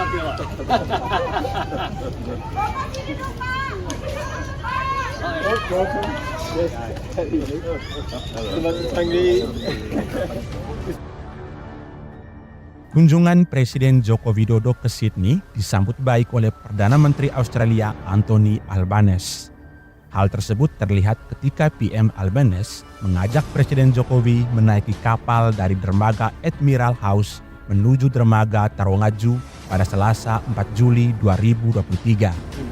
hati, Pak. Kunjungan Presiden Joko Widodo ke Sydney disambut baik oleh Perdana Menteri Australia Anthony Albanese. Hal tersebut terlihat ketika PM Albanese mengajak Presiden Jokowi menaiki kapal dari dermaga Admiral House menuju dermaga Tarongaju pada Selasa 4 Juli 2023.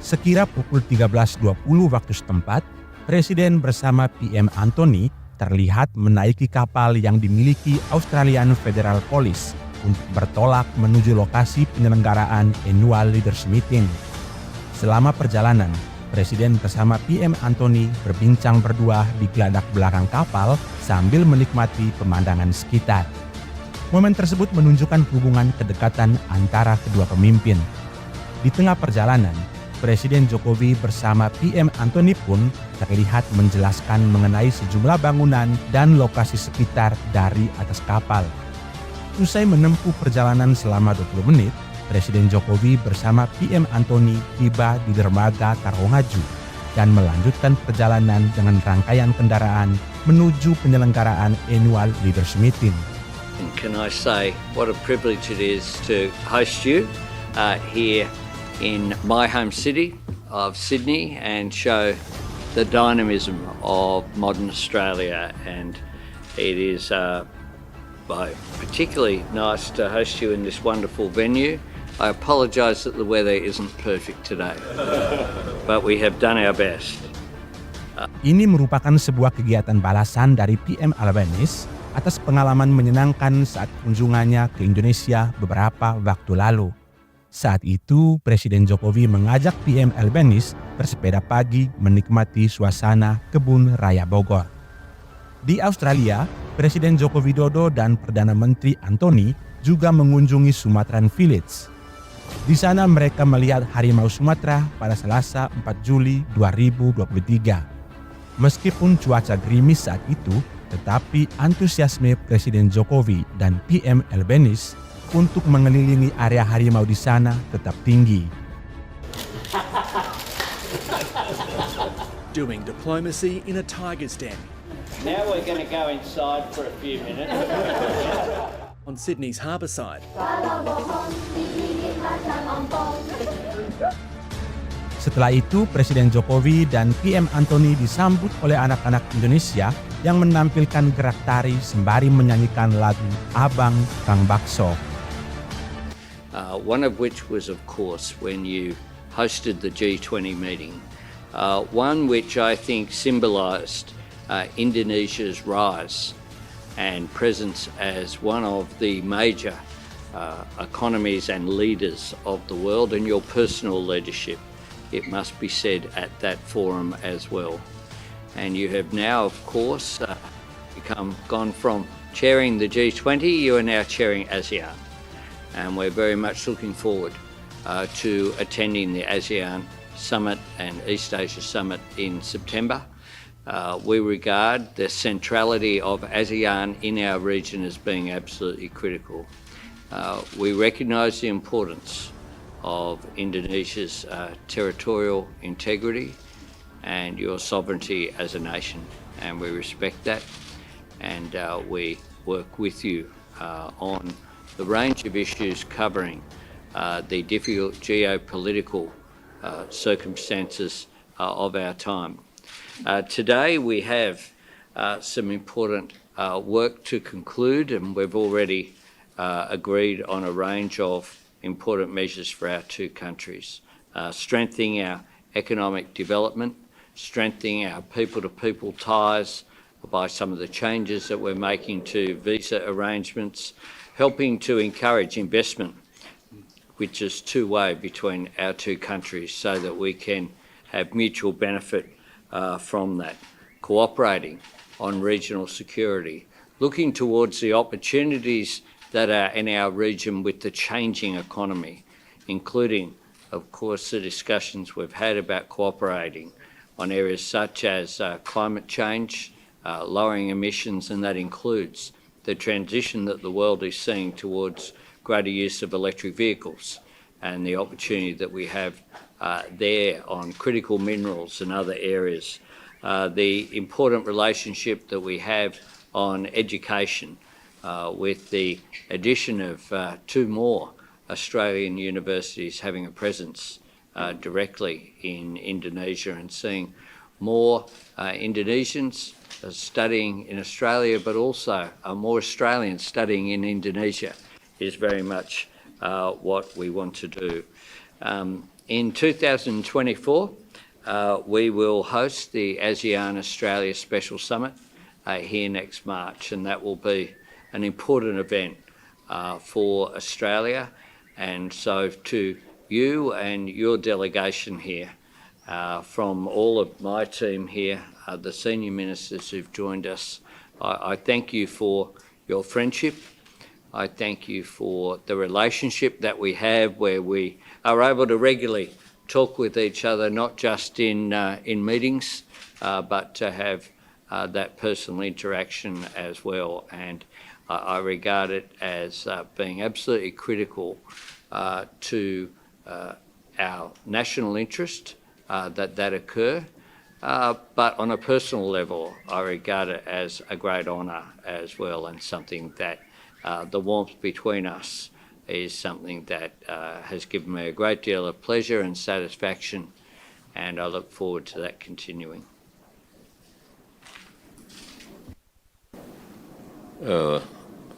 Sekira pukul 13.20 waktu setempat, Presiden bersama PM Anthony terlihat menaiki kapal yang dimiliki Australian Federal Police untuk bertolak menuju lokasi penyelenggaraan Annual Leaders Meeting. Selama perjalanan, Presiden bersama PM Anthony berbincang berdua di geladak belakang kapal sambil menikmati pemandangan sekitar. Momen tersebut menunjukkan hubungan kedekatan antara kedua pemimpin. Di tengah perjalanan, Presiden Jokowi bersama PM Anthony pun terlihat menjelaskan mengenai sejumlah bangunan dan lokasi sekitar dari atas kapal. Usai menempuh perjalanan selama 20 menit, Presiden Jokowi bersama PM Anthony tiba di dermaga Tarongaju dan melanjutkan perjalanan dengan rangkaian kendaraan menuju penyelenggaraan Annual Leaders Meeting. And can I say what a privilege it is to host you here in my home city of Sydney and show the dynamism of modern Australia, and it is particularly nice to host you in this wonderful venue. I apologise that the weather isn't perfect today, but we have done our best. Ini merupakan sebuah kegiatan balasan dari PM Albanese atas pengalaman menyenangkan saat kunjungannya ke Indonesia beberapa waktu lalu. Saat itu, Presiden Jokowi mengajak PM Albanese bersepeda pagi menikmati suasana kebun raya Bogor. Di Australia, Presiden Joko Widodo dan Perdana Menteri Anthony juga mengunjungi Sumatran Village. Di sana mereka melihat harimau Sumatera pada Selasa 4 Juli 2023. Meskipun cuaca gerimis saat itu, tetapi antusiasme Presiden Jokowi dan PM Albanese untuk mengelilingi area harimau di sana tetap tinggi. Doing diplomacy in a tiger's den. Now we're going to go inside for a few minutes. On Sydney's harbour side. Setelah itu, Presiden Jokowi dan PM Anthony disambut oleh anak-anak Indonesia yang menampilkan gerak tari sembari menyanyikan lagu Abang Kang Bakso. One of which was, of course, when you hosted the G20 meeting. One which I think symbolised Indonesia's rise and presence as one of the major economies and leaders of the world, and your personal leadership, it must be said, at that forum as well. And you have now, of course, gone from chairing the G20, you are now chairing ASEAN. And we're very much looking forward to attending the ASEAN Summit and East Asia Summit in September. We regard the centrality of ASEAN in our region as being absolutely critical. We recognise the importance of Indonesia's territorial integrity and your sovereignty as a nation, and we respect that, and we work with you on the range of issues covering the difficult geopolitical circumstances of our time. Today we have some important work to conclude, and we've already agreed on a range of important measures for our two countries. Strengthening our economic development, strengthening our people-to-people ties by some of the changes that we're making to visa arrangements, helping to encourage investment, which is two-way between our two countries, so that we can have mutual benefit from that. Cooperating on regional security, looking towards the opportunities that are in our region with the changing economy, including of course, the discussions we've had about cooperating on areas such as climate change, lowering emissions, and that includes the transition that the world is seeing towards greater use of electric vehicles and the opportunity that we have there on critical minerals and other areas. The important relationship that we have on education with the addition of 2 more Australian universities having a presence directly in Indonesia, and seeing more Indonesians studying in Australia, but also more Australians studying in Indonesia is very much what we want to do. In 2024, we will host the ASEAN-Australia Special Summit here next March, and that will be an important event for Australia. And so to you and your delegation here, from all of my team here, the senior ministers who've joined us, I thank you for your friendship. I thank you for the relationship that we have, where we are able to regularly talk with each other, not just in meetings, but to have that personal interaction as well. And I regard it as being absolutely critical to our national interest that occur. But on a personal level, I regard it as a great honour as well, and something that the warmth between us is something that has given me a great deal of pleasure and satisfaction, and I look forward to that continuing.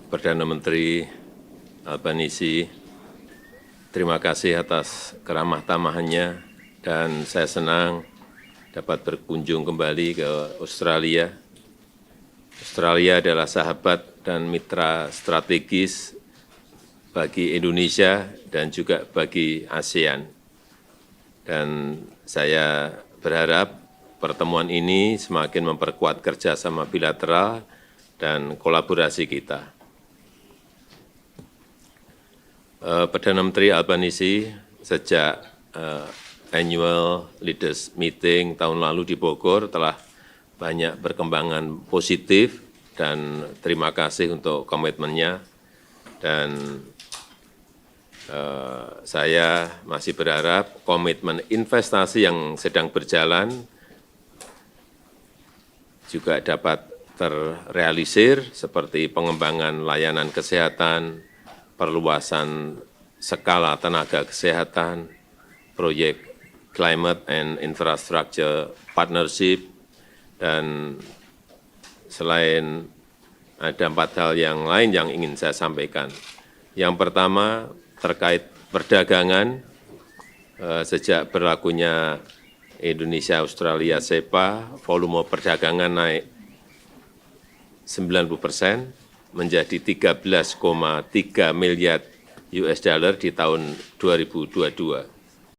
Perdana Menteri Albanese, terima kasih atas keramah tamahannya, dan saya senang dapat berkunjung kembali ke Australia. Australia adalah sahabat dan mitra strategis bagi Indonesia dan juga bagi ASEAN. Dan saya berharap pertemuan ini semakin memperkuat kerjasama bilateral dan kolaborasi kita. Perdana Menteri Albanese sejak annual leaders meeting tahun lalu di Bogor telah banyak perkembangan positif, dan terima kasih untuk komitmennya. Dan saya masih berharap komitmen investasi yang sedang berjalan juga dapat terrealisir, seperti pengembangan layanan kesehatan, perluasan skala tenaga kesehatan, proyek climate and infrastructure partnership, dan selain ada 4 hal yang lain yang ingin saya sampaikan. Yang pertama terkait perdagangan. Sejak berlakunya Indonesia-Australia CEPA, volume perdagangan naik 90% menjadi 13,3 miliar US dollar di tahun 2022.